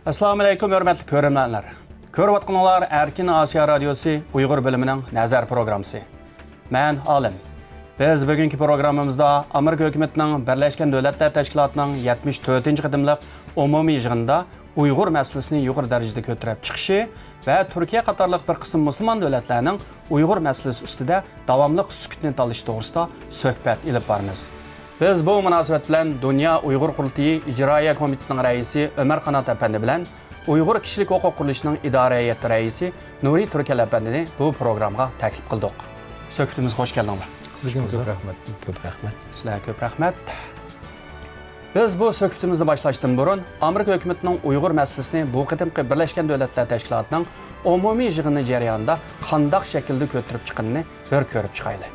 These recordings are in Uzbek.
Assalamu alaykum, hörmətli görürmənlər. Görüvatqanlar Erkin Asiya Radiosu Uyğur bölümünün nəzər proqramısı. Mən Alim. Biz bugünkü proqramımızda Amerika hökumətinin Birləşmiş Dövlətlər Təşkilatının 74-cü qıdımlıq ümumi yığınında Uyğur məsələsini yuqori dərəcədə götürüb çıxışı və Türkiyə qatarlıq bir qism müsəlman dövlətlərinin Uyğur məsələsi üstüdə davamlıq sükutni alışı doğrusunda söhbət edib barımız. Biz bu münasibət bilan Dünya Uyğur Qurultayı İcraiya Komitetining raisi Ömər Qanat əpəndi bilan Uyğur Kişilik Hüquq Quruluşunun İdarə Heyəti raisi Nuri Türkel əpəndini bu proqramğa təklif qıldıq. Söhbətimiz xoş gəldinglər. Sizə çox rəhmət. Çox rəhmət. Sizlərə çox rəhmət. Biz bu söhbətimizni başlaşdan burun Amerika hökumətinin Uyğur məsələsini bu qıdımqı Birləşmiş Dövlətlər Təşkilatının ümumi yığını jarayonida qandaq şəkildə götürüb çıxanını bir görüb çıxaylı.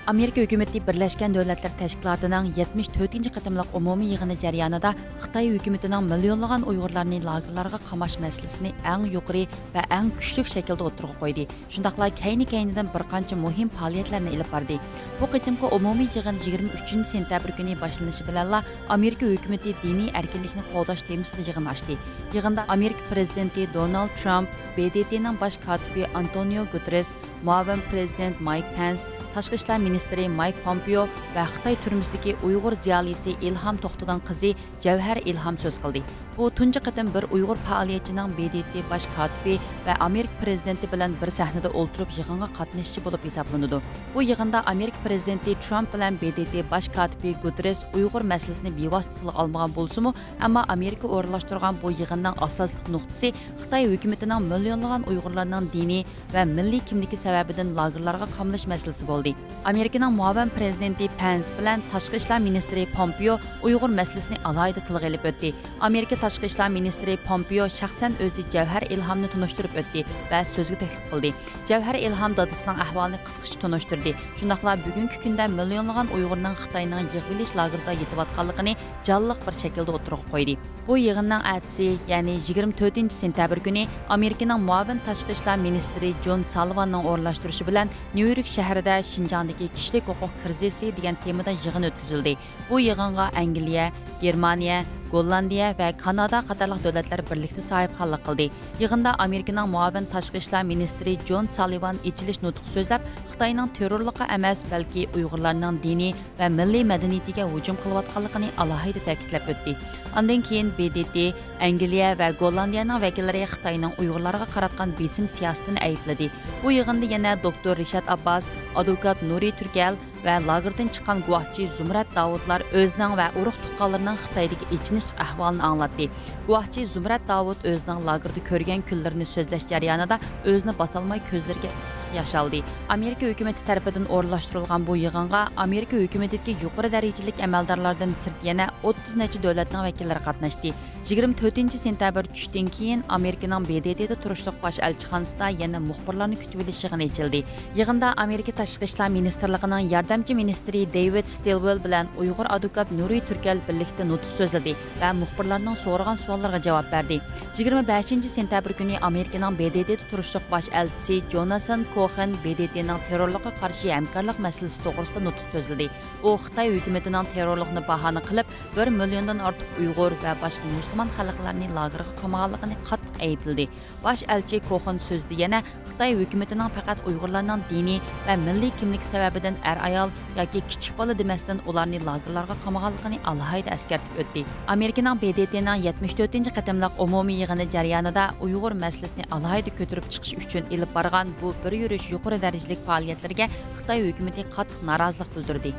Amerika hökuməti Birləşmiş Dövlətlər Təşkilatının 74-cü qatımlıq ümumi yığını jarayonida Xitay hökumətinin milyonlagan Uyğurlarni lagerlarga qamash məsələsini ən yuqori və ən güclük şəkildə o'tirg'a qoydu. Shundaqla keyni-keynidən bir qancha muhim fəaliyyətlərni ilib bardı. Bu qitimqi ümumi yığın 23 sentabr günü başlanışı bilan Amerika hökuməti dini erkinlikni qo'llash temasida yig'in ochdi. Yig'inda Amerika prezidenti Donald Trump, BDT'ning bosh kotibi Antonio Guterres, muavin prezident Mike Pence, Tashqi ishlar ministri Mike Pompeo va Xitoy turmusidagi Uyg'ur ziyolisi Ilham To'xtadan qizi Javhar Ilham so'z qildi. Bu tunji qatim bir Uyg'ur faoliyatchining BDT bosh kotibi va Amerika prezidenti bilan bir sahnada o'ltirib yig'inga qatnashchi bo'lib hisoblanadi. Bu yig'inda Amerika prezidenti Trump bilan BDT bosh kotibi Guterres Uyg'ur masalasini bevosita tilga olmagan bo'lsa-mu, ammo Amerika o'rinlashtirgan bu yig'inning asosli nuqtasi Xitoy hukumatining milyonlagan Uyg'urlarning diniy va milliy kimligi sababidan lagerlarga qamlash masalasi bo'ldi. Amerikaning muavin prezidenti Pence bilan Tashqi ishlar ministri Pompeo Uyg'ur masalasini alohida tilga olib o'tdi. Amerika Tashqi ishlar ministri Pompeo shaxsan o'zi Javhar Ilhamni tunishtirib o'tdi va so'zga taklif qildi. Javhar Ilham dadasining ahvolini qisqacha tunishtirdi. Shundaqla bugungi kunda milyonlagan Uyg'urning Xitoyning yig'ilish lagerida yetayotganligini jonliq bir shaklda o'tirib qo'ydi. Bu yig'inning atisi, ya'ni 24 sentabr kuni Amerikaning muavin tashqi ishlar ministri John Sullivanning o'rinlashtirishi bilan Nyu-York shahrida Şinjandagi kishilik huquq krizisi degan temada yig'in o'tkazildi. Bu yig'inga Angliya, Germaniya, Gollandiya va Kanada qatorliq davlatlar birlikda sahibxonlik qildi. Yig'inda Amerikaning muavin tashqi ishlar ministri John Sullivan ichilish nutqi so'zlab, Xitoyning terrorlikqa emas, balki Uyg'urlarning diniy va milliy madaniyatiga hujum qilayotganligini alohida ta'kidlab o'tdi. Undan keyin BDT, Angliya va Gollandiyaning vakillari Xitoyning Uyg'urlarga qaratgan besim siyosatini aybladi. Bu yig'inda yana doktor Rishad Abbas, advokat Nuri Türkel va lagerdan chiqqan guvohchi Zumrat Davudlar o'zining va urug' tuqqanlarining Xitoydagi ichinish ahvolini anglatdi. Guvohchi Zumrat Davud o'zining lagerda ko'rgan kunlarini so'zlash jarayonida o'zini bosolmay ko'zlariga issiq yosh oldi. Amerika hukumati tomonidan o'rinlashtirilgan bu yig'inga Amerika hukumatidagi yuqori darajalik amaldorlardan sirt yana 30 necha davlatning vakillari qatnashdi. 24 sentabr tushdan keyin Amerikaning BDT'da turishliq bosh elchixonasida yana muxbirlarni kutib olish yig'ini ochildi. Yig'inda Amerika Tashqi ishlar ministrligining yordamchi ministri David Stilwell bilan Uyg'ur advokat Nuri Türkel birlikda nutq so'zladi va muxbirlarning so'ragan savollariga javob berdi. 25 sentabr kuni Amerikaning BDT'da turishliq bosh elchisi Jonathan Cohen BDT'ning terrorlikqa qarshi hamkorlik masalasi to'g'risida nutq so'zladi. U Xitoy hukumatining terrorlikni bahona qilib 1 milliondan ortiq Uyg'ur va boshqa musulmon xalqlarni lagerga qamaganligini qattiq aybladi. Bosh elchi Cohen so'zida yana Xitoy hukumatining faqat Uyg'urlarning diniy va milliy kimlik sababidan ayol yoki kichik bola demasdan ularni lagerlarga qamaganligini alohida eskartib o'tdi. Amerikaning BDT'ning 74-qatimliq umumiy yig'ini jarayonida Uyg'ur masalasini alohida ko'tarib chiqish uchun ilib borgan bu bir yurish yuqori darajalik faoliyatlarga Xitoy hukumati qattiq norozilik bildirdi.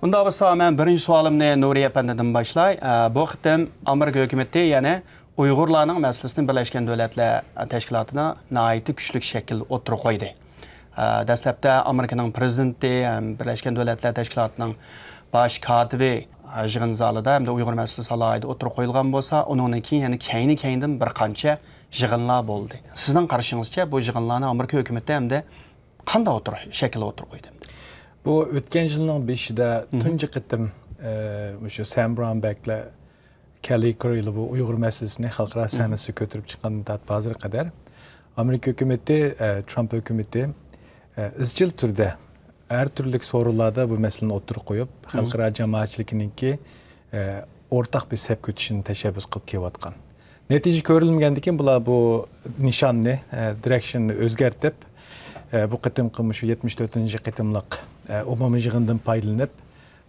Bunda bo'lsa, men birinchi savolimni Nuri apandidan boshlay. Bu qitim Amerika hukumati, ya'ni Uyg'urlarning masalasini Birlashgan Davlatlar Tashkilotiga nihoyatda kuchli shaklda o'tirib qo'ydi. Dastlabda Amerikaning prezidenti, Birlashgan Davlatlar Tashkilotining bosh kotibi yig'in zalida hamda Uyg'ur masalasi alohida o'tirib qo'yilgan bo'lsa, undan keyin yana keyni-keynidan bir qancha yig'inlar bo'ldi. Sizning qarashingizcha bu yig'inlarni Amerika hukumati hamda qanday shaklda o'tirib qo'ydi? Bu o'tgan yilning 5-ida tunji qitim o'sha Sam Brownback'la Kelly Curry'li bu Uyg'ur masalasini xalqaro sahnasiga ko'tarib chiqqanidan hozirga qadar Amerika hukumati, Trump hukumati izchil turda har turli so'rovlarda bu masalani o'tirib qo'yib, xalqaro jamoatchilikninki ortak bir sep kötüşünü teşebbüs kılıp kevatkan. Netice körülmegенден bular bu nişanını, direction'ını özgertip bu qitim qılmış 74-nji qitimliq umumiy yig'indan paylanıp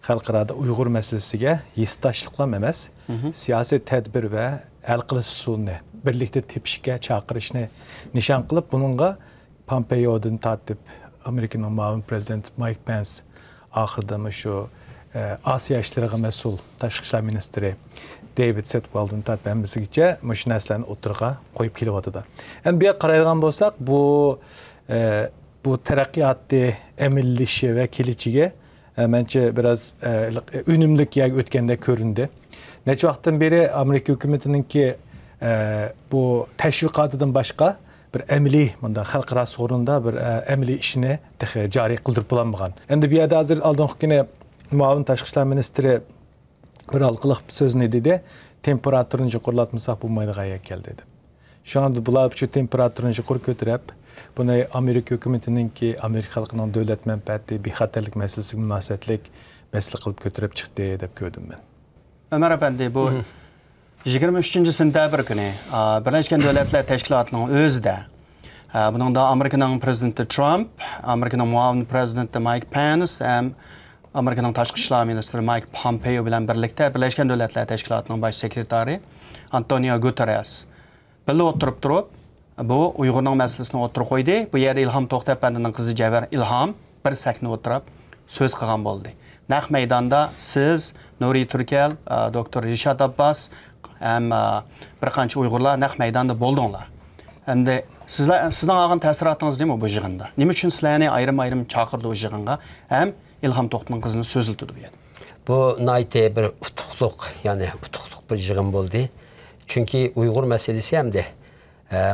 xalqarada Uyghur meselesiga yesdaşlıklam emas, siyasi tedbir ve el qilish usulini birlikte tepishga chaqirishni nishon qilib, buningga Pompeo'dan tortib Amerikaning muavin prezidenti Mike Pence oxirida shu Asiya ishlariga mas'ul tashqi ishlar ministri David Setwell'dan tortib hammasigacha shu narsalarni o'tirg'a qo'yib kelyapti. Endi bu yoqqa qaraydigan bo'lsak, bu taraqqiyotni emillishi va kelichiga bence biraz ünümlük yer ötkende göründü. Neçe vaktin beri Amerika hükümetininki bu teşvikatıdan başka bir emili, bunda halkara sorunda bir emili işini cari kıldırıp bulanmagan. Endi bir yerde hazır aldığım yine muavin Tashqi ishlar ministri bir alqılıq sözünü dedi, temperaturunu yuqurlatmasak bu maydağa gel dedi. Şu anda bular şu temperaturunu yuqur götürüp, bunu Amerika hükümetininki Amerika halkının devlet menfaati, bexatarlik meselesi münasebetlik mesele kılıp götürüp çıktı dep gördüm ben. Ömer Efendi, bu 23. sentabr günü Birleşken Devletler Teşkilatı'nın özde, bunun da Amerika'nın prezidenti Trump, Amerika'nın muavin prezidenti Mike Pence, hem Amerika'nın Tashqi ishlar ministri Mike Pompeo bilan birlikte Birleşken Devletler Teşkilatı'nın baş sekretari Antonio Guterres birga o'tirib turib, bu Uyg'urning masalasini o'tirib qo'ydi. Bu yerda İlham To'xtaepandining qizi Javar İlham bir sakni o'tirib so'z qilgan bo'ldi. Naq maydonda siz, Nuri Turkel, doktor Rishad Abbas ham bir qancha Uyg'urlar naq maydonda bo'ldinglar. Endi sizning olgan ta'sirotingiz nima bu yig'inda? Nima uchun sizlarni ayrim-ayrim chaqirdi o yig'inga? Ham İlham To'xtaepandining qizini so'ziltirdi bu yerda. Bu nayte bir utuqluq, yani utuqluq bir yig'in bo'ldi. Chunki Uyg'ur meselesi hem de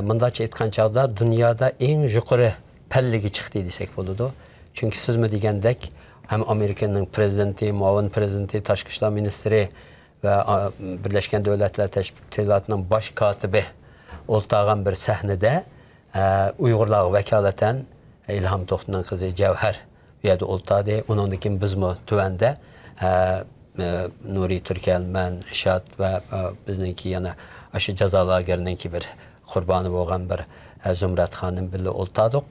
mındaç etkan çağda dünyada en yukarı pelligi çıktı desek buludu. Çünkü siz mi degендek hem Amerika'nın prezidenti, muavin prezidenti, Tashqi ishlar ministri ve Birleşken Devletler Teşkilatı'nın baş katibi oltağan bir sahnede Uygurlar vekaleten İlham To'xtaepandining kızı Cevher yerda oltadı. Onundakin biz mi tüvende Nuri Turkel, men, Rishad ve bizninki yana aşı cezalagerininki bir qurbanı bo'lgan bir Zumrat Xanim birga o'ltadik.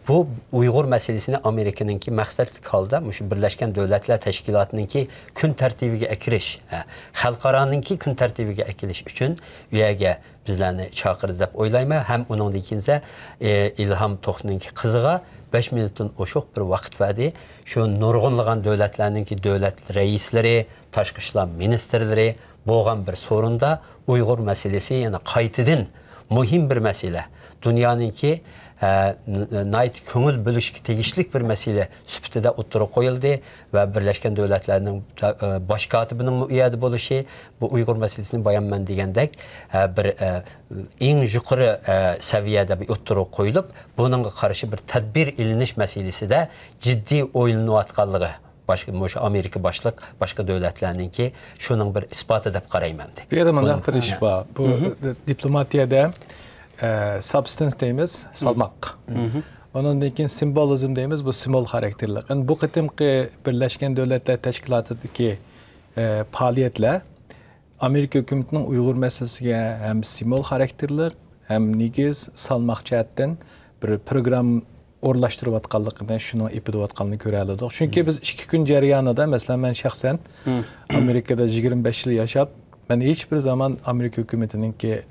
Bu Uyg'ur meselesini Amerika'nınki maqsadli holda shu Birleşken Devletler Teşkilatı'nınki kun tartibiga akirish, xalqaroningki kun tartibiga akilish uchun u yerga bizlarni chaqirdi deb o'ylayman. Ham uningdan keyinsa İlham To'xtaepandining qiziga 5 minutdan oshiq bir vaqt verdi. Şu nurg'unlagan davlatlarningki davlat reislari, tashqi ishlar ministrlari bo'lgan bir sorunda Uyg'ur meselesi yani qaytadan muhim bir mesele. Dünyanınki nayt ko'ngil bo'lishga tegishlik bir mesele sifatida o'tirib qo'yildi ve Birleşken Devletler'nin baş katibining u yerda bo'lishi bu Uyg'ur meselesini bayanman degandek bir eng yuqori saviyada bir o'tirib qo'yilib, buningga qarshi bir tadbir ilinish meselesida jiddiy o'ylanayotganligi başka Amerika başlık başka devletlerninki şunun bir ispatı deb qarayman. Bir yerda bir iş var. Bu diplomatiyada substance deymiz, salmaq. Ondan keyin simbolizm deymiz, bu simbol xarakterlik. Yani bu qitimki Birleşken Devletler Teşkilatı'daki faaliyetler Amerika hükümetinin Uyghur meselesiga hem simbol xarakterlik, hem nigiz salmaq jihatdan bir program o'rlashtirib atganligidan shuni ipida atganligini ko'ra oldik. Chunki biz 2 kun jarayonida, masalan men shaxsan Amerikada 25 yil yashab, men hech bir zaman Amerika hukumatiningki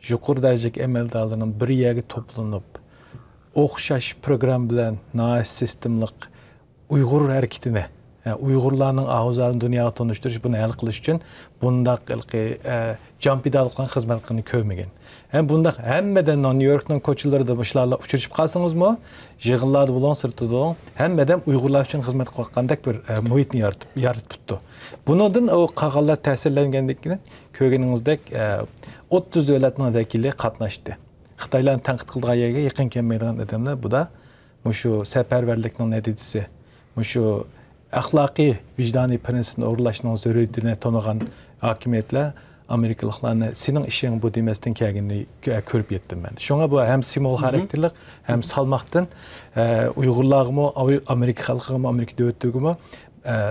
yuqori darajadagi amaldorlarning bir yerga to'planib, o'xshash program bilan noyob sistemlik Uyg'ur harakatini, Uyg'urlarning og'izlarini dunyoga tanishtirish, buni hal qilish uchun bundaq jampidalqan xizmat qilishni ko'rmagan. Hem bunda hemmeden New York'un koçuları da başlarla uçuruşup kalsınız mı? Yığınlarda bulan sırtı da hemmeden Uygurlar için hizmet kılgandak bir muhitini yaratıp tuttu. Bunun o kağallar tesirlengendekini kögeninizde 30 devletin vekili katlaştı. Xitayların tanqid qildigan yerga yaqin kelmaydigan adamlar, bu da şu seferberlikning neticesi, şu axloqiy vijdoniy prinsipni o'rlashning zaruriyatini tonigan hokimiyatlar Amerikalıqlarni senin işin bu demesden kelganini ko'rib yetdim ben. Şuna bu hem simbol xarakterlik, hem salmaqdan Uyg'urlarga, Amerika xalqiga, Amerika devletiga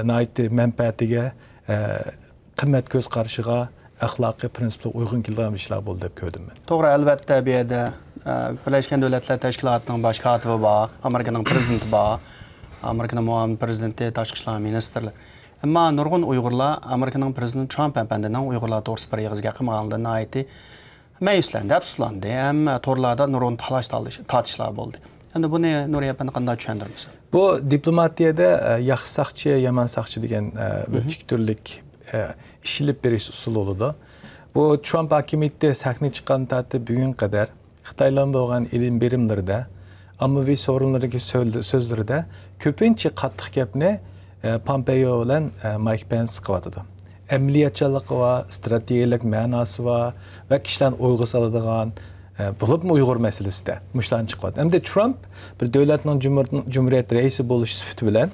nayt menfaatiga qimmat ko'z qarashiga axloqiy prinsipga uyg'un kelgan ishlar bo'ldi deb ko'rdim men. To'g'ri, albatta bu yerda Birleşken Devletler Teşkilatı'nın baş katibi var, Amerika'nın prezidenti var, Amerika'nın muavin prezidenti, tashqi ishlar ministrlari. Ammo nurg'un Uyg'urlar Amerika'nın prezidenti Trump efendining Uyg'urlar to'g'risida bir yig'izga qilmaganligidan aytdi. Məyusləndi, əfsuslandi, həm torlarda nurg'un tartışlar bo'ldi. Endi buni Nuriya efendi qanday tushuntirasiz? Bu diplomatiyada yaxshi saqchi, yomon saqchi degan bir ikki turlik ishilib berish usuli bo'ladi. Bu Trump hokimiyatda sahnaga chiqqan tartib bugun qadar Xitoylar bo'lgan ilm berimlarida, ommaviy so'rovlardagi so'zlarida ko'pincha qattiq gapni Pompeo bilan Mike Pence qilyotdi. Amaliyatchanligi va strategik ma'nosi va kishilarni o'yga soladigan bo'libmi Uyg'ur masalasida mushlarni chiqyapti. Endi Trump bir davlatning jumhuriyat raisi bo'lish sifati bilan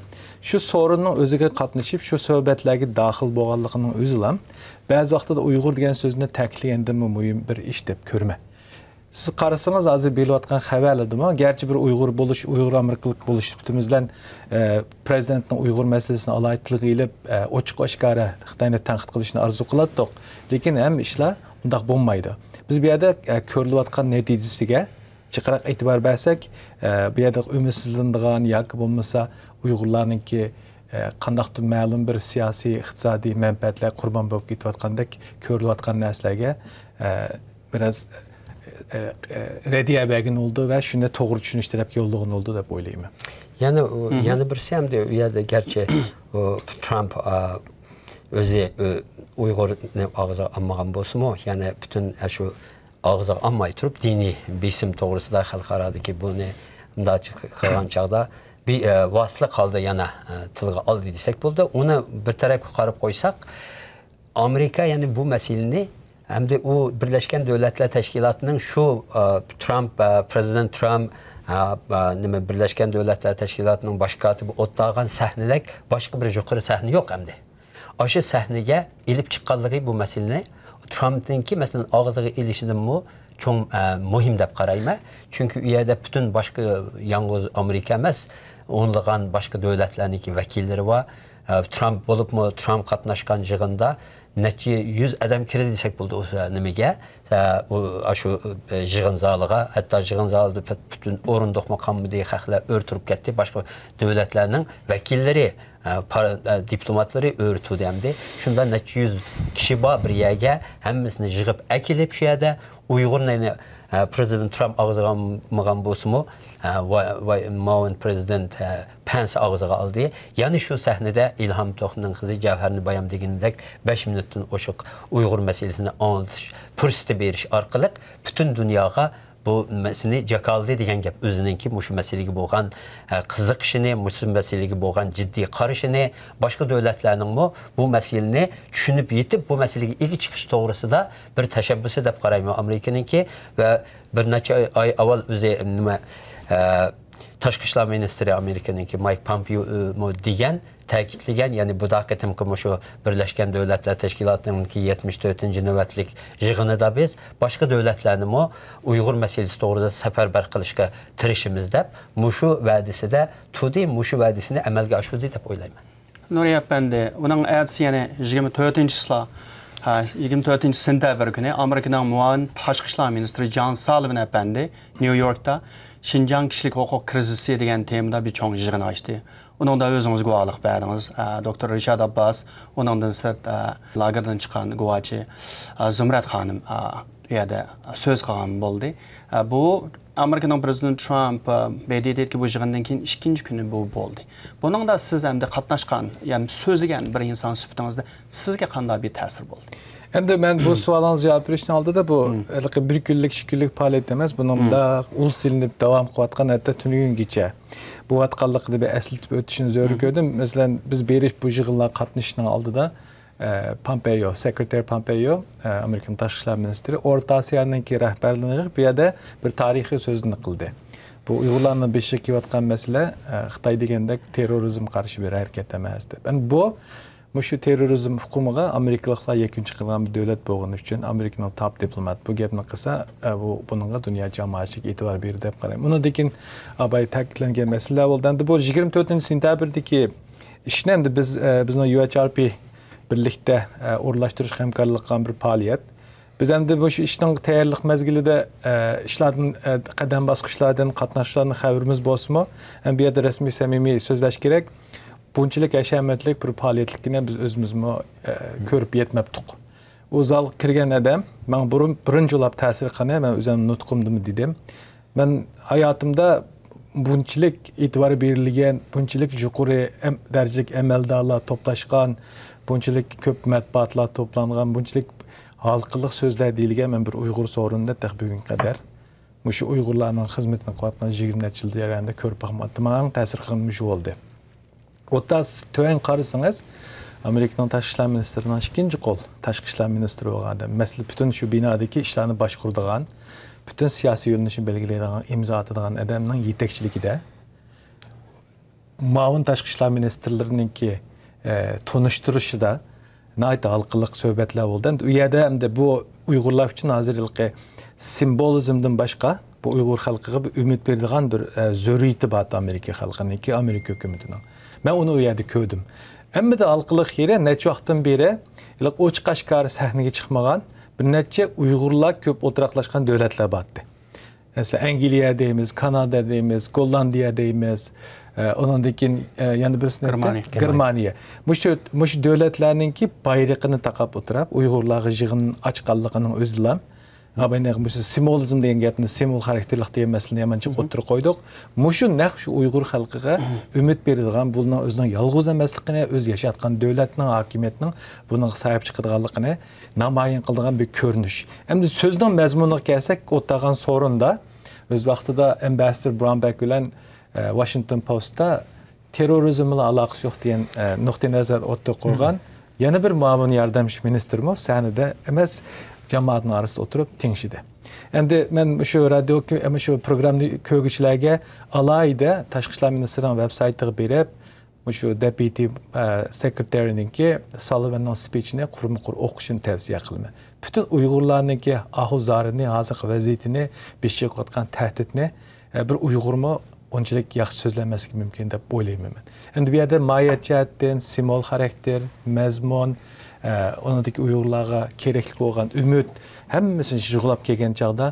shu so'rinning o'ziga qatnashib, shu suhbatlarga daxil bo'lganligining o'zi ham ba'zi vaqtda Uyg'ur degan so'zni ta'kidlagandimi muhim bir ish deb ko'rma. Siz qarasangiz hozir belayotgan xabarlardami, garchi bir Uyg'ur bo'lish, Uyg'ur amerikalik bo'lish sifatimizdan prezidentning Uyg'ur masalasini alaytlik qilib, ochiq-oshkora Xitoyni tanqid qilishni orzu qilardik, lekin ham ishlar undaq bo'lmaydi. Biz bu yerda ko'rilayotgan natijasiga chiqaraq e'tibor bersak, bu yerda umidsizlanadigan yoki bo'lmasa Uyg'urlarningki qandaqdir ma'lum bir siyosiy, iqtisodiy manfaatlar qurbon bo'lib ketayotgandek ko'rilayotgan narsalarga biraz radiya bəgin oldu və şunda to'g'ri tushunish tarafga yo'llig'in oldu deb o'ylayman. Yana birisi ham de u yerda garchi Trump o'zi Uyg'urni og'ziga olmagan bo'lsa-mu, ya'ni butun shu og'ziga olmay turib diniy besim to'g'risida xalqarodagi buni bunday qilgan chog'da bir vositlik holda yana tilga oldi desak bo'ldi. Uni bir tarafga qarab qo'ysak, Amerika ya'ni bu masalani hamda u Birleşken Devletler Teşkilatı'nın şu Trump, Prezident Trump nima Birleşken Devletler Teşkilatı'nın baş katibi o'tlagan sahnelik başka bir yuqori sahne yok hamda. Aşı sahneye ilip çıqqanlığı bu meseleni Trump'ınki mesela ağzıga ilişidimi çok muhim deb qarayman. Çünkü üyede bütün başka yalnız Amerika emas, onluğan başka devletlerindeki vekilleri var. Trump olup mu Trump qatnaşkan yığında neçə 100 adam kirdi desək buldu o niməgə, o şu yığın zalığa, hətta yığın zalıda bütün orundaq makamı deyə xəxlər örtürüb getdi, başqa dövlətlərinin vəkilləri, diplomatları örtüdü həmdi. Şunda neçə 100 kişi var bir yerə, həmmisini yığıb əkilib şu yerdə, Uyğur nəyini Prezident Trump ağzığa mıqan bolsumu, muavin prezident Pence ağzığa aldı. Yani şu sahnede İlham Toxunun kızı Cevherini Bayam deginindek 5 minutun oşuq Uyğur meselesini anlatış, fürsəti beriş arqılıq bütün dünyaya bu meseleni cakaldı degen gap özününki muşu meselegi bolğan qızıq işini, muşu meselegi bolğan ciddi qarışını, başqa dövlətlərinin bu meseleni düşünüb yetib bu meselegi ilk çıxış doğrusu da bir təşəbbüsü deb qarayman Amerikanınki və bir neçə ay avval özü Tashqi ishlar ministri Amerikanınki Mike Pompeo degan ta'kidlagan, ya'ni bu haqiqatan shu Birleşken Devletler Teşkilatı'nınki 74. navbatlik yig'inida biz boshqa davlatlarni Uyg'ur masalasi to'g'risida safarbar qilishga tirishimiz deb mushu va'dasida tudi, mushu va'dasini amalga oshirdi deb o'ylayman. Nuriya efendi, uning aytisi yana 24 sentabr kuni Amerikaning muavin tashqi ishlar ministri John Sullivan efendi New Yorkda Şinjan kişilik hukuk krizisi degan temada bir cho'ng yig'in ochdi. Uningda o'zingiz guvohlik berdingiz. Doktor Rishad Abbas, uningdan sirt lagerdan chiqqan guvochi Zumrat xonim bu yerda so'z qilgan bo'ldi. Bu Amerikaning prezidenti Trump bedidetki bu yig'indan keyin ikkinchi kuni bu bo'ldi. Buningda siz hamda qatnashgan, ya'ni so'zlagan bir inson sifatingizda sizga qanday bir ta'sir bo'ldi? Endi men bu savolingizga javob berishdan oldida bu bir kunlik, 2 kunlik faoliyat emas, buningda ulus silinib davom qilayotgan hatto tunugungacha bu vatqanlikni bir eslatib o'tishni zo'r ko'rdim. Masalan, biz berish bu yig'inlar qatnashishning oldida Pompeo, Sekreter Pompeo, Amerikan tashqi ishlar ministri O'rta Osiyoning rahbarligi bu yerda bir tarixiy so'zni qildi. Bu Uyg'urlarning beshik kelayotgan masala Xitoy degandek terrorizm qarshi bir harakat emas deb. Bu Muşu terrorizm hukumiga Amerikaliklar yekunchi qilgan bir davlat bo'lgani uchun Amerikaning top diplomat bu gapni qilsa, buningga dunyo jamoatchilik e'tibor berdi deb qarayman. Undan abay ta'kidlangan masalalar bo'ldi. Endi bu 24-sentabrdagi ishni endi bizning UHRP birlikte uğurlaştırış hemkarlık qilgan bir faaliyet. Biz endi bu işning tayyorlik mezgilida ishlardan qadam bosqichlardan qatnashishlarning xabarimiz bo'lsa-mu, ham bu yerda rasmiy samimiy so'zlash kerak. Bunchalik ahamiyatli bir faoliyatlikni biz o'zimizmi ko'rib yetmabdik. O zal kirgan adam, men birinchi bo'lib ta'sir qilgan, men o'zim nutqimdim dedim. Men hayotimda bunchalik e'tibor berilgan, bunchalik yuqori darajalik amaldorlar to'plashgan, bunchalik ko'p matbuotlar to'plangan, bunchalik halkılık sözler deyilgen men bir Uygur sorununda tek bugün kadar şu Uygurlarning xizmatini qilayotgan 20 yil jarayonida ko'rib baxmatdim. Menga ta'sir qilgan shu bo'ldi. O'tas to'yin qarasangiz, Amerikaning tashqi ishlar ministrining ikkinchi qo'l tashqi ishlar ministri bo'lgan odam. Masalan, butun shu binodagi ishlarni boshquradigan, butun siyosiy yo'nalishni belgilaydigan, imzo atadigan odamning yetakchiligida muavin tashqi ishlar ministrlarininki tunishtirishida nayt halkılık söhbetler oldu. U yerda hamda bu Uygurlar uchun hozirgi simbolizmdan boshqa bu Uygur xalqiga bir umid beradigan bir zo'riyati bor Amerika xalqininki, Amerika hukumatining. Men uni u yerda ko'rdim. Hamma da halkılık yeri necha vaqtdan beri ochiq oshkor sahnaga chiqmagan bir necha Uygurlar ko'p o'tiraqlashgan davlatlar bordi. Mesela Angliya deymiz, Kanada deymiz, Gollandiya deymiz. Ondan keyin yana birisini Germaniya. Mush davlatlarninki bayrog'ini taqab o'tirib, Uyg'urlarga yig'in ochqanligining o'zidan Abayne bu simvolizm degan gapni simvol xarakterlik degan masalani yamancha o'tirib qo'ydik. Mushu naq shu Uyg'ur xalqiga umid beradigan, buning o'zining yolg'iz emasligini, o'z yashayotgan davlatning, hokimiyatning buning sahib chiqadiganligini namoyon qiladigan bir ko'rinish. Endi so'zning mazmuniga kelsak, o'tgan so'rinda o'z vaqtida Ambassador Brownback bilan Washington Post'ta terrorizm bilan aloqasi yo'q degan nuqtai nazar o'tib qo'ygan yana bir muavin yordamchi ministrmi sahnada emas jamoatning orasida o'tirib tingshidi. Endi men shu radio shu programni ko'rguvchilarga alayda tashqi ishlar ministrining veb-saytiga berib, shu deputy secretary'ninki Sullivanning speechini qurma-qur o'qishini tavsiya qilaman. Butun Uyg'urlarninki ahvollarini, hozirgi vaziyatini, besh qo'ygan tahdidni bir Uyg'urmi onchalik yaxshi so'zlanmasligi mumkin deb o'ylayman. Endi bu yerda mohiyat jihatdan, simbol xarakter, mazmun, onadagi Uyg'urlarga kerakli bo'lgan umid hammasini yig'lab kelgan chog'da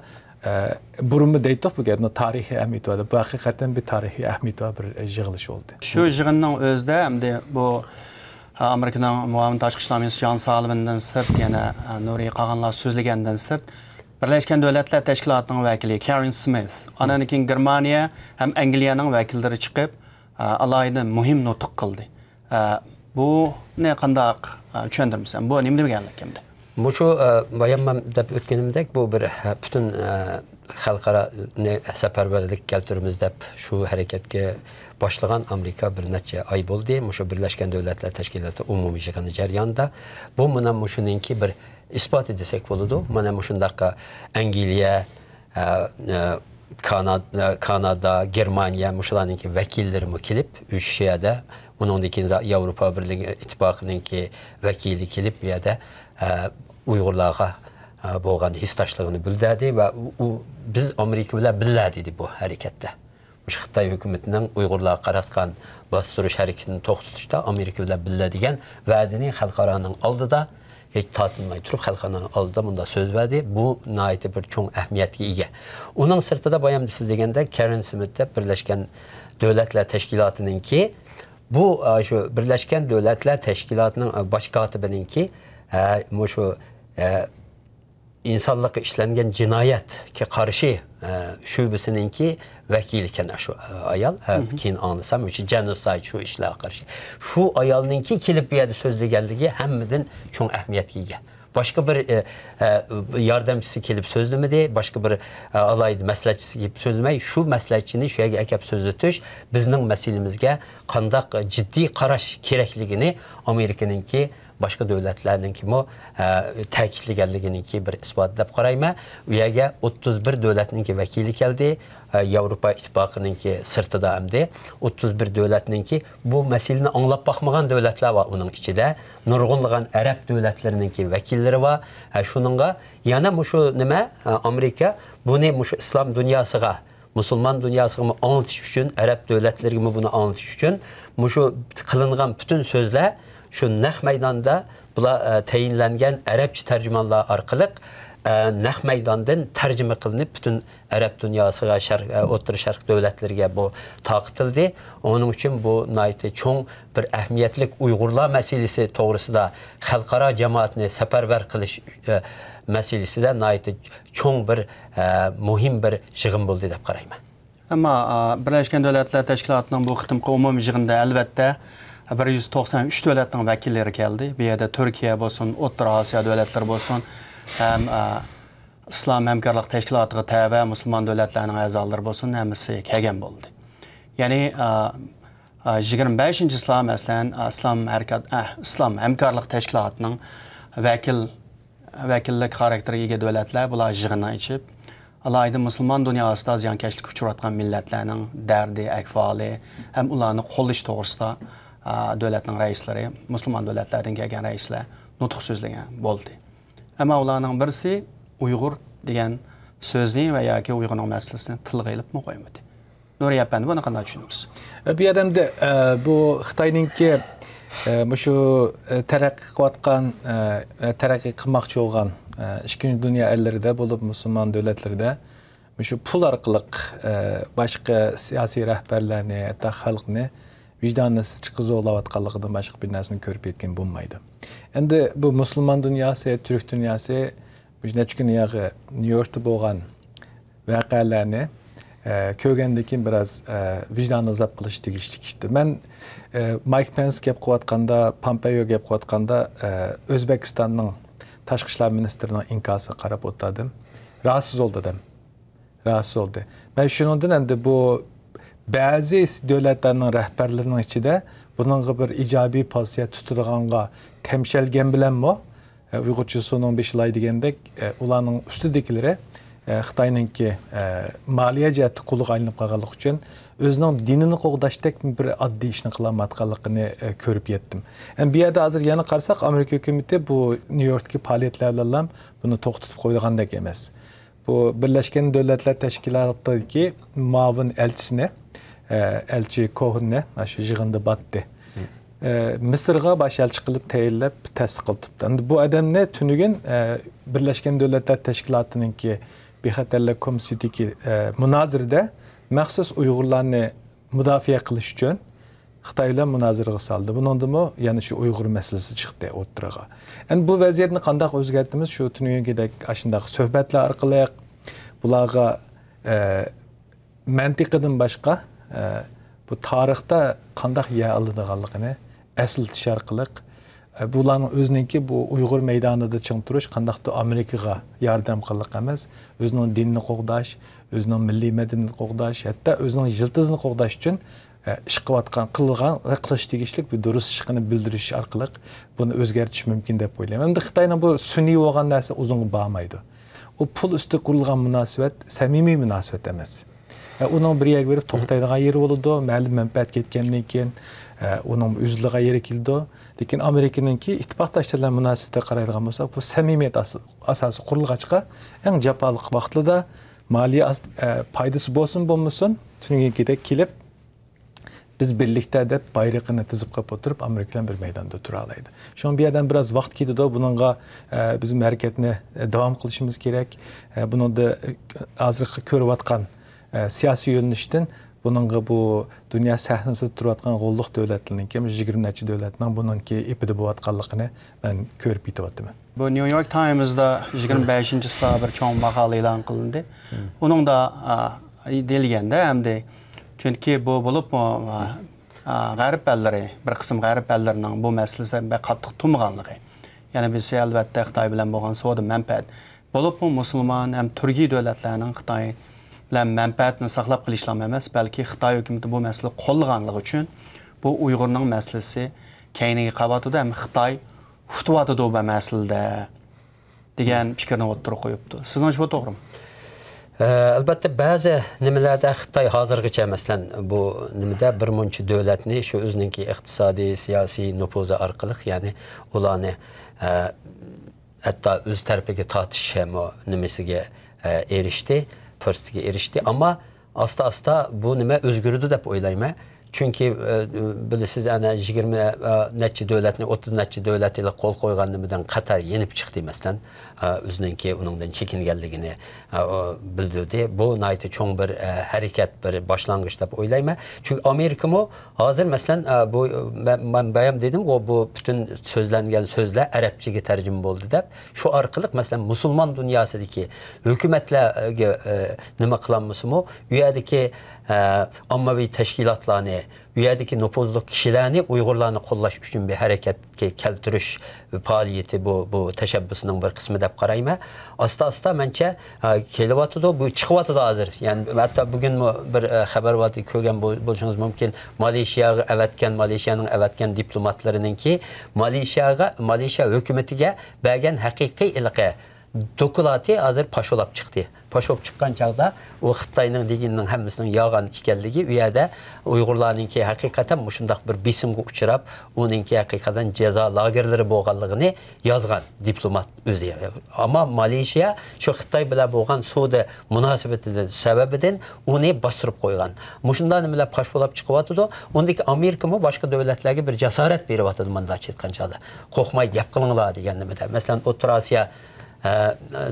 burunmi deydik bu gapni tarixiy ahamiyati bor. Bu haqiqatan bir tarixiy ahamiyati bor bir yig'ilish bo'ldi. Shu yig'inning o'zida hamda bu Amerikaning muavin tashqi ishlar ministri John Sullivandan sirt yana Nuriy qolganlar so'zlagandan sirt Birleşken Devletler Teşkilatı'nın vekili Karen Smith, ananikin Germaniya hem Angliyaning vakillari chiqib, alayda muhim nutq qildi. Bu ne qandaq tushuntirmisan? Bu nima deganlik endi? Bu şu bayam deb o'tganimdek bu bir bütün xalqaro safarbarlik keltirimiz deb şu hareketga başlagan Amerika bir necha ay bo'ldi. Şu Birleşken Devletler Teşkilatı umumiy yig'ini jarayonida bu mana shuningki bir isbot desek bo'ladi. Mana shundaqa Angliya, Kanada, Germaniya shularninki vakillarimi kelib, uch yerda uningdan keyin Yevropa Birligi ittifoqininki vakili kelib bu yerda Uyg'urlarga bo'lgan hissdoshligini bildirdi va biz Amerika bilan birga dedi bu harakatda. Xitoy hukumatining Uyg'urlarga qaratgan bostirish harakatini to'xtatishda Amerika bilan birga degan va'dani xalqaroning oldida hech tortinmay turib xalqaroning oldida bunda so'z berdi. Bu nihoyatda bir cho'ng ahamiyatga ega. Uning sirtida bayam siz deganda Karen Smith Birleşken Devletler Teşkilatı'nınki bu şu Birleşken Devletler Teşkilatı'nın baş katibininki şu insanlıkla işlengen cinayetke karşı şubesininki vekilken şu ayal kin anlasam için genocide şu işler karşı şu ayalınki kilip bir yerde sözlü geldiği hemmeden çok ehemmiyetliye. Başka bir yardımcısı gelip sözlemedi, başka bir alaydı meslekçisi gelip sözlemeyi, şu meslekçinin şuya ekip sözlütüş, bizning meselemizge qandaq ciddi qarash kerakligini Amerikanınki başka devletlerninki mu ta'kidlaganligininki bir isbot deb qarayman. U yerga 31 devletninki vakili keldi. Yevropa İttifaqınınki sırtıda hamdi 31 devletninki bu meseleni anlap bakmagan devletler var onun içinde. Nurg'unlagan Arab devletlerininki vakilleri var. Şununla yana şu nima Amerika bunu şu İslam dünyasıga, Müslüman dünyasıga anlatış üçün, Arab devletlerine bunu anlatış üçün şu kılıngan bütün sözler şu naq meydanda bular tayinlangan arabcha tarjimonlar orqali naq maydondan tarjima qilinib butun arab dunyosiga o'rta sharq davlatlariga bu taqtildi. Onun uchun bu nayte cho'ng bir ahamiyatli Uyg'urlar masalasi to'g'risida xalqaro jamoatni safarbar qilish masalasida nayte cho'ng bir muhim bir yig'in bo'ldi deb qarayman. Ammo Birlashgan Davlatlar Tashkilotining bu qitimqi umumiy yig'inida albatta 193 davlatning vakillari keldi. Bu yerda Turkiya bo'lsin, O'rta Osiyo davlatlari bo'lsin, hem İslam Hemkarlık Teşkilatı'na təvə Müslüman dövlətlərinin əzaları olsun, həmisi kəgən oldu. Yəni 25-ci İslam əslən İslam Hemkarlık Teşkilatı'nın vəkillik xarakteri ega dövlətlər bunlar yığına içib, alayda Müslüman dünyasında ziyankeşlik uçuratqan millətlərinin dərdi, əkvali, həm onların qolluş doğrusunda dövlətin rəisləri, Müslüman dövlətlərdən gələn rəislər nutq sözləyən oldu. Ama ularning birisi Uyg'ur degan so'zni va yoki Uyg'urning masalasini tilga ilib qo'ymaydi. Nuriy apandi buni qanday tushunamiz? Bu yerda bu Xitoyninki shu taraqqiy qilayotgan, taraqqiy qilmoqchi bo'lgan ikkinchi dunyo ellarida bo'lib musulmon davlatlarida shu pul orqali boshqa siyosiy rahbarlarni, hatto xalqni vicdanını çıkızıolayotganligidan başqa bir narsani ko'rib yetgan bo'lmaydi. Endi bu musulmon dunyosi, turk dunyosi bu necha kun yog'i New Yorkda bo'lgan voqealarni ko'rgandan keyin biroz vijdonni azab qilish tegishli ishdi. Men Mike Pence gap qilayotganda, Pompeo gap qilayotganda O'zbekistonning tashqi ishlar ministrining inkosiga qarab o'tdim. Rahatsız oldim. Rahatsız oldu. Men shundan endi bu bazı devletlerin rehberlerinin içinde bunun bir icabi pozitsiya tutulğanğa temşelgen bilen mi? Uygurca sonun 5 yıl degende ulanın üstüdekileri Xitayninki maliye cihati qulluq aylanıp qalğanlıq üçün özünün dinini qoğdaşdek bir addi işini qılamatqanlığını körüp yettim. Yani bir yerde hazır yana qarsak Amerika hükümeti bu New York'taki faaliyetlerle bunu to'xtatib qo'ygandek emas. Bu Birleşken Devletler Teşkilatı'ndaki muavin elçisine elçi Cohen'ne şu yığında battı. Mısır'a baş elçi qilib tayinlab tasdiqlatibdi. Endi bu adam ne tünügün Birleşken Devletler Teşkilatı'nınki bexatarlik komissiyadagi munozirada maxsus Uyg'urlarni mudofaa qilish uchun Xitoy bilan munoziraga soldi. Buningdimi yana shu Uyg'ur masalasi chiqdi o'tiraga. Endi bu vaziyatni qanday o'zgartimiz shu tünügündek shunday suhbatlar orqali bularga mantiqidan boshqa bu tarixda qanday yer oladiganligini eslatish orqali bularning o'zininki bu Uyg'ur maydonida ching turish qandaqdir Amerikaga yordam qillik emas, o'zining dinini qo'g'dash, o'zining milliy madaniyatini qo'g'dash, hatto o'zining yiltizini qo'g'dash uchun ish qilayotgan, qilish tegishli bir durust ishini bildirish orqali buni o'zgartirish mumkin deb o'ylayman. Endi Xitoyning bu sun'iy bo'lgan narsa uzun bormaydi. U pul ustida qurilgan munosabat samimiy munosabat emas. Onun bir yerga berib to'xtaydigan yeri bo'ladi, ma'lum manfaat ketgandan keyin uning uzilgan yeri keldi. Lekin Amerikaningki ittifoqdoshlar munosabatga qaraydigan bo'lsak, bu samimiyat asosi qurilg'achqa eng jafoliq vaqtida moliya foydasi bo'lsin, shuningdek kelib biz birlikda deb bayrog'ini tizib qo'yib o'tirib Amerikadan bir maydonda tura oladi. Shun bir yerdan biroz vaqt ketdi, buningga bizim harakatni davom qilishimiz kerak. Buningda hozirgi ko'rayotgan siyosiy yo'nalishdan buningga bu dunyo sahnasida turayotgan qo'lliq davlatlarning kim 20 necha davlatning buningki ipida bo'layotganligini men ko'rib yetyapman. Bu New York Times'da 25-sida bir cho'ng maqola e'lon qilindi. Uningda deyilganda hamda chunki bu bo'lib g'arb ellari, bir qism g'arb ellarining bu masalasiga qattiq turmaganligi. Ya'ni biz albatta Xitoy bilan bo'lgan savdo manfaat bo'lib bu musulmon ham turkiy davlatlarning Xitoy bilan manfaatni saqlab qilishlar emas, balki Xitoy hukumati bu masala qo'llaganligi uchun bu Uyg'urning masalasi keyingi qavatida ham Xitoy utyotidi bu masalada degan fikrni o'tirib qo'yibdi. Sizning bu to'g'rimi? Albatta ba'zi nimalarda Xitoy hozirgacha masalan bu nimada bir muncha davlatni shu o'zining iqtisodiy, siyosiy nufuzi orqali, ya'ni ularni hatto o'z tarafiga tortish nimasiga erishdi, fursatiga erishdi. Ammo asta-asta bu nima o'zgardi deb o'ylayman. Çünki bilirsiz ana 20 neçə dövlətni 30 neçə dövlət ilə qol qoyğandan Qatar yenib çıxdı məsələn özününki onundan çəkinganligini bildirdi. Bu nəyət çox bir hərəkət bir başlanğıc deyə oylayma. Çünki Amerika mı hazır məsələn bu mən bayam dedim bu bütün sözlənilən sözlər ərəbcəyə tərcümə oldu deyə şu arqılıq məsələn musulman dünyasındakı hökumətlərə nima qılanmısımı üyədəki ammavi təşkilatlarını, üyədəki nüfuzlu kişilərini Uyğurlarını qollaş üçün bir hərəkət keltiriş fəaliyyəti bu təşəbbüsünün bir qismi deyə qarayma. Asta-asta məncə kelivatıdı, bu çıxıvatıdı hazır. Yəni hətta bugün bir xəbər vardı, görən bolşunuz mümkün Maleyziyaga Maleyziyanın əvətkən diplomatlarının ki Maleyziya hökumətinə bəgən həqiqi ilqə dokulatı hazır paşolab çıxdı. Paşolab çıxan çağda o Xitayının deganinin hamısının yağan ikənligi üyədə Uyğurlarınki həqiqətən muşundaq bir bisimə uçurab, onunki həqiqətən cəza lagerləri bolğanlığını yazğan diplomat özü. Amma Maleyziya şu Xitay bilan bolğan soda münasibətindən səbəbindən onu bastırıb qoyğan. Muşundan bilə paşolab çıxıvatıdı. Ondakı Amerika mı başqa dövlətlərə bir cəsarət berivatıdı məndə çıxan çağda. Qorxmay gəp qılınlar deganimdə. Məsələn, Oturasiya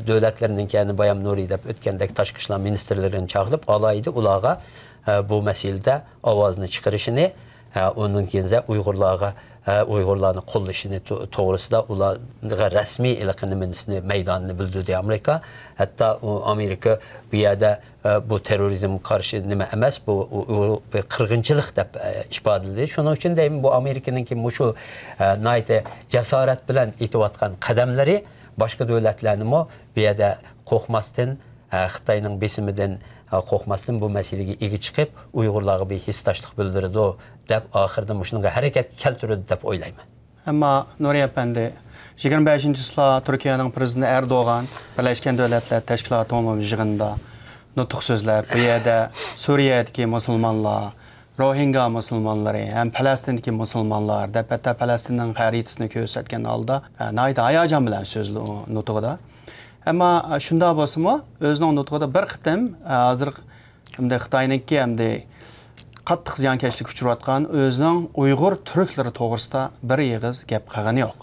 dövlətlərinin yəni Bayam Nuridə ötkəndəki Tashqi İşlər ministerlərini çağırıb alaydı ulağa bu məsələdə avazını çıxarışını onun gənzə Uyğurlarını qollaşını doğrusu da onlara rəsmi ilqinimini meydanını bildirdi Amerika. Hətta Amerika bir yerdə bu terrorizm qarşı nimə emas bu qırğınçılıq deyə ifadə edildi. Şunun üçün deyim bu Amerikanın ki şu nəyət cəsarət bilən etivatqan qədəmləri başqa dövlətlərini bir yerdə qorxmasdan, Xitayının besimindən qorxmasdan bu məsələyə igi çıxıb Uyğurlara bir hissdaşlıq bildirdi deyə axırda şununla hərəkət keltirdi deyə oylayman. Amma Nuriye Əpəndi 25-ci isla Türkiyənin prezidenti Erdoğan Birləşmiş Dövlətlər Təşkilatı yığında nutq sözləb bu yerdə Suriyədəki müsəlmanlar, Rohingya musulmonlari, ham Falastin'deki musulmonlar, hatta Falastin'nin xaritasini ko'rsatgan holda nayda hayajon bilan so'zli nutqida. Ammo shunda bo'lsa-mu, o'zining nutqida bir qitim hozir hamda Xitoyniki hamda qattiq ziyonkashlik uchrayotgan o'zining Uyg'ur turklari to'g'risida bir yig'iz gap qilgani yo'q.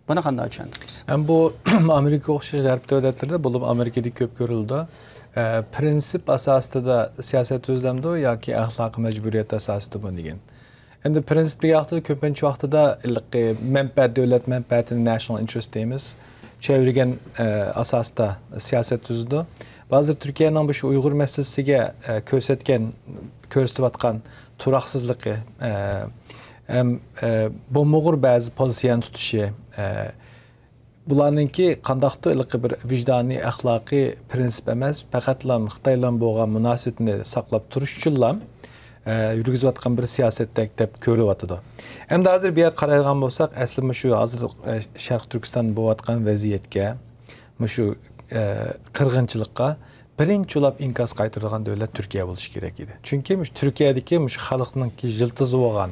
Buni qanday tushundingiz? Bu Amerika o'xshash g'arb davlatlarida bo'lib Amerikada ko'p ko'rildi. Prinsip asosida siyosat o'zlamdi yoki axloqiy majburiyat asosida bu degan. Endi prinsipga vaqtida ko'pincha vaqtida manfaat davlat manfaatini national interest deymiz. Çevirgen asasda siyaset tuzdu. Bazı Türkiye'nin bu şu Uygur meselesiga ko'rsatayotgan turaqsizligi, bomog'ur ba'zi pozitsiyon tutishi, bularninki qandaqdir bir vijdoniy axloqiy prinsip emas, faqatlam Xitoylar bo'lgan munosabatni saqlab turish uchun yurgizayotgan bir siyosatdek deb ko'rilyotdi. Endi hozir bir yer qaraydigan bo'lsak, aslida shu hozir Sharq Turkiston bo'layotgan vaziyatga, shu qirg'inchilikqa birinchi ulab inkas qaytaradigan davlat Turkiya bo'lishi kerak edi. Chunki Turkiyadagi xalqning yiltizi bo'lgan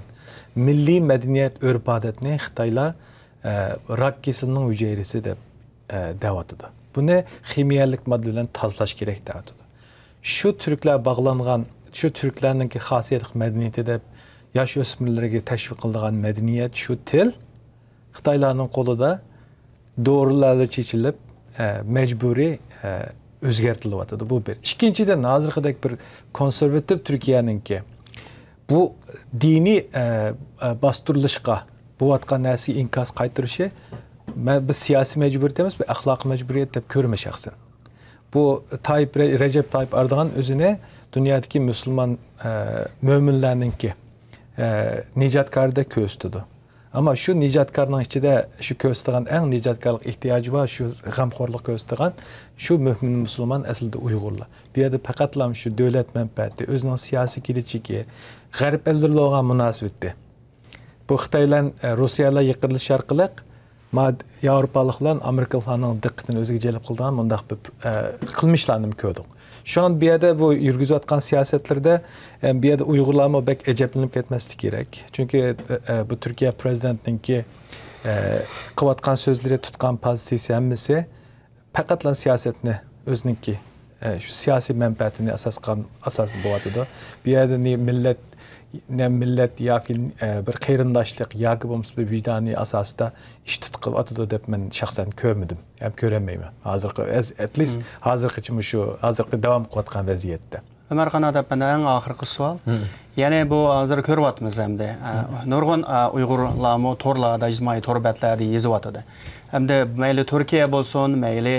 milliy madaniyat urf-odatni Xitoylar rak kesilining hujayrasi deb deyotdi. Buni ximiyalik model bilan tozalash kerak deyotdi. Shu turklar bog'langan şu Türklerninki xasiyetli medeniyeti de yaş ösmürlerine teşvik kıldıgan medeniyet şu til Xitaylarning qo'lida doğrularla çeçilip mecburi özgertilyapti. Bu bir. İkinciden hozirgidek bir konservatif Türkiye'ninki bu dini bastırılışqa bu atkan nasi inkas qaytırışı biz siyasi mecburiyet emas, bir axloqiy mecburiyet deb ko'rma şahsen. Bu Recep Tayyip Erdoğan özüne dünyadaki Müslüman müminlerinki nicatkarda köstüdü. Ama şu nicatkarın içinde şu köstüğün en nicatkarlık ihtiyacı var, şu gamkorluk köstüğün, şu mümin Müslüman aslında Uygurlar. Bir yerde pakatlam şu devlet menfaati, özünün siyasi geleceği, garip eldirli olan münasebeti. Bu Xitaylan Rusya'yla yıkırılış arqılıq, Avrupalıqlar, Amerikalıqların diqqətini özüge celip kıldığın mundaq bir qılmışlarını gördük. Şu an bir yerde bu yürgüzatkan siyasetlerde bir yerde Uygurlarma bek eceplenip etmesi gerek. Çünkü bu Türkiye prezidentinki kıvatkan sözleri tutkan pozisiyası hemmesi pakatlan siyasetini özününki şu siyasi menfaatini asas boğatıdı. Bir yerde millet ne millet yoki bir qeyrindoshlik yoki bo'lmasa bir vijdoniy asosda ish tutqib atadi deb men shaxsan ko'rmadim, ham ko'rmayman. Hozirgi at least hozirgacha shu hozirgi davom qilayotgan vaziyatda. Ömerxan adapdan eng oxirgi savol. Ya'ni bu hozir ko'ryapmiz hamda nurg'un Uyg'urlarmi torlarda, ijtimoiy torbatlarda yezyapti. Hamda mayli Turkiya bo'lsin, mayli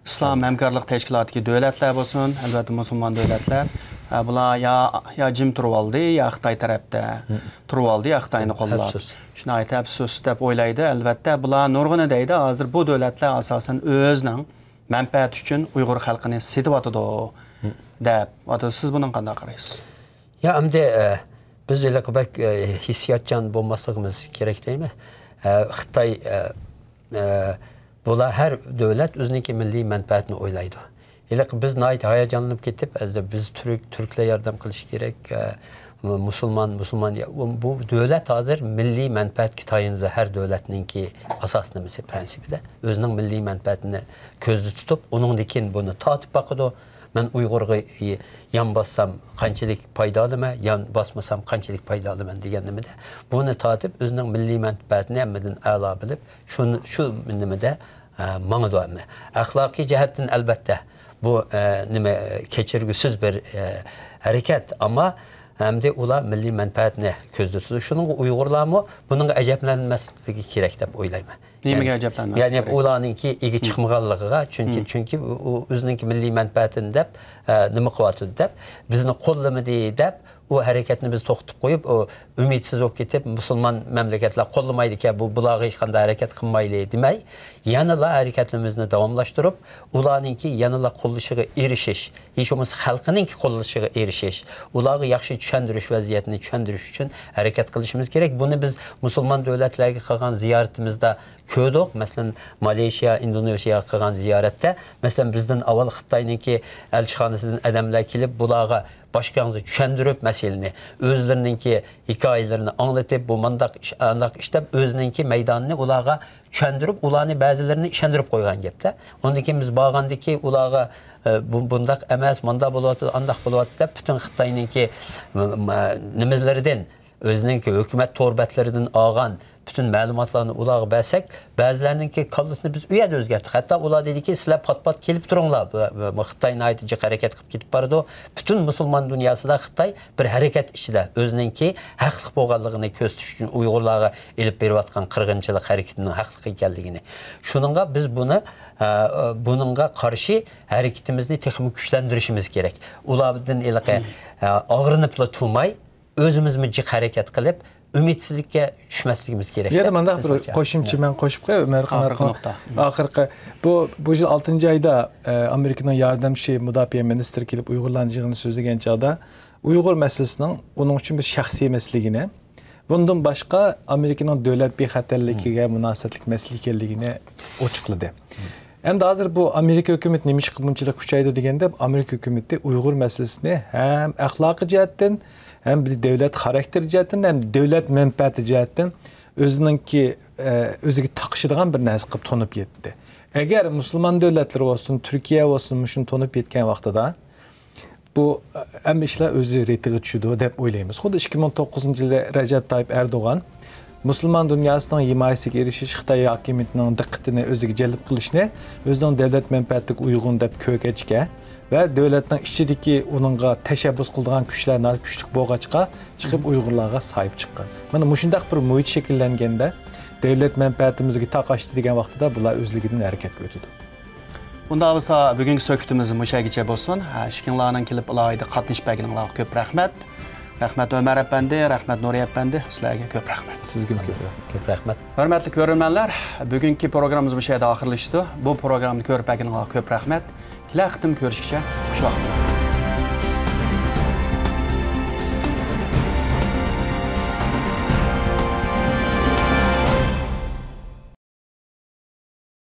İslam Həmkarlıq Təşkilatı dövlətlər olsun, əlbəttə musulman dövlətlər, bunlar ya cim turvaldı, ya Xitay tərəfdə turvaldı, ya Xitayını qolladı. Şinayət əfsus deyə oylaydı. Əlbəttə bunlar nurğun deydi. Hazır bu dövlətlər əsasən özünün mənfəət üçün Uyğur xalqını setibatıdı deyə. Siz bunun qanday qarayısınız? Ya əmdə biz elə qəbək hissiyatcan olmasımız gerek deyilmi? Xitay Bula her devlet özündeki milli menfaatini oylaydı. Elə ki biz nait hayacanlanıp gidip, biz Türk'le yardım kılış gerek, Müslüman, bu devlet hazır milli menfaat kitayında her devletninki asasını mesela prensibi de, özünün milli menfaatini közlü tutup, onun dikin bunu tatip bakıdı. Ben Uygur'u yan bassam qanchalik paydalı mı, yan basmasam qanchalik paydalı mı degenimi de, bunu tatip özünün milli menfaatini emmeden a'la bilip, şu minnimi de manı da emme. Ahlaki cihetten elbette bu keçirgüsüz bir hareket ama hem de ula milli menfaatini közlü tutuyor. Şunun Uygurlar bunun aceplenmesi gerek de oylayma. Neyime aceplenmesi? Yani ulanınki igi çıkmağanlığa çünkü özününki milli menfaatini de nime kıvatı de bizini kollama diye de o hareketini biz toxtup koyup o ümitsiz olup gidip Müslüman memleketler kollamaydı ki bu bulağı hiç kanda hareket kılmaylı demey. Yanıla hareketimizni davamlaştırıp ulanınki yanıla kolluşuğa erişiş, hiç olmazsa halkınınki kolluşuğa erişiş, ulağı yaxşı düşendiriş vaziyetini düşendiriş için hareket kılışımız gerek. Bunu biz Müslüman devletlerine kılgan ziyaretimizde köydük. Mesela Malezya, Indonezya'ya kılgan ziyarette, mesela bizden avval Xitay'nınki elçixanasından adamlar kelip bulağı başkanımızı düşendirip meselini, özlerininki hikayelerini anlatıp, bu mandak işte özlerininki meydanını ulağa düşendirip, ulağını bazılarını işendirip koygan gepte. Ondaki biz bağandaki ulağa bundak emes, manda buluvatı, andak buluvatı da bütün Xitay'nınki nimelerden, özlerininki hükümet torbetlerinden ağan, bütün məlumatlarını ulağı bəsək, bəzilərinin kallısını biz üyədə özgərdik. Hətta ula dedi ki, sizlər pat-pat kelib durunlar. Xitayın aydıcı hərəkət qıb gidib barıdı. Bütün musulman dünyasında Xitay bir hərəkət içində özününki haqlıq boğallığını köz düşkün Uyğurlara elib beriyatqan qırğınçılıq hərəkətinin haqlıq ikənligini. Şununla biz bununla qarşı hərəkətimizni texnik gücləndirişimiz gerek. Ulabıdın eləqə ağırınıpla tutmay, özümüz mücik hərəkət qılıb, ümitsizlikке düşmesligimiz gerek. Ya da manda bir qo'shimcha men qo'shib qo'y, Ömerxan oxirgi bu yil 6 ayda Amerikaning yordamchi mudofaa ministri kelib Uyg'urlarning yig'ini so'zlagan chog'da Uyg'ur masalasining uning uchun bir shaxsiy emasligini, bundan boshqa Amerikaning davlat bexatarligiga munosabatlik masala ekanligini ochiqladi. Endi hozir bu Amerika hukumati nima ish qilib bunchalik kuchaydi deganda Amerika hukumati Uyg'ur masalasini ham axloqiy jihatdan hem bir devlet xarakter jihatdan hem devlet menfaati jihatdan o'ziga taqishadigan bir narsa qilib to'nib yetdi. Agar musulmon davlatlar olsun, Turkiya olsun shuni to'nib yetgan vaqtida bu ham ishlar o'zi retiga tushdi deb o'ylaymiz. Xuddi 2009-yilda Recep Tayyip Erdo'g'an musulmon dunyosining himoyasiga erishish, Xitoy hokimiyatining diqqatini o'ziga jalb qilishni o'zining davlat menfaatiga uyg'un deb ko'kachga ve devletin işçideki onunla teşebbüs kıldığan güçlerine güçlük boğaçqa çıkıp Uygurlarga sahip çıkkan. Mana muşundaq bir muhit şekillengende devlet menfaatimizga taqashdi degan vaqtida bular o'zligidan harakatga o'tdi. Bunda bo'lsa bugungi söhbətimiz mushagicha bo'lsin. Ishkinlarning kelib iloyida qatnashganlarga ko'p rahmat. Rahmat Ömer Efendi, rahmat Nuri Efendi, sizlarga ko'p rahmat. Sizga ko'p rahmat. Hörmətli ko'rganlar, bugungi programmamiz bu yerda oxirlashdi. Bu programni ko'rib berganlarga ko'p rahmat. Kelaqtim ko'rishgacha xush vaqt.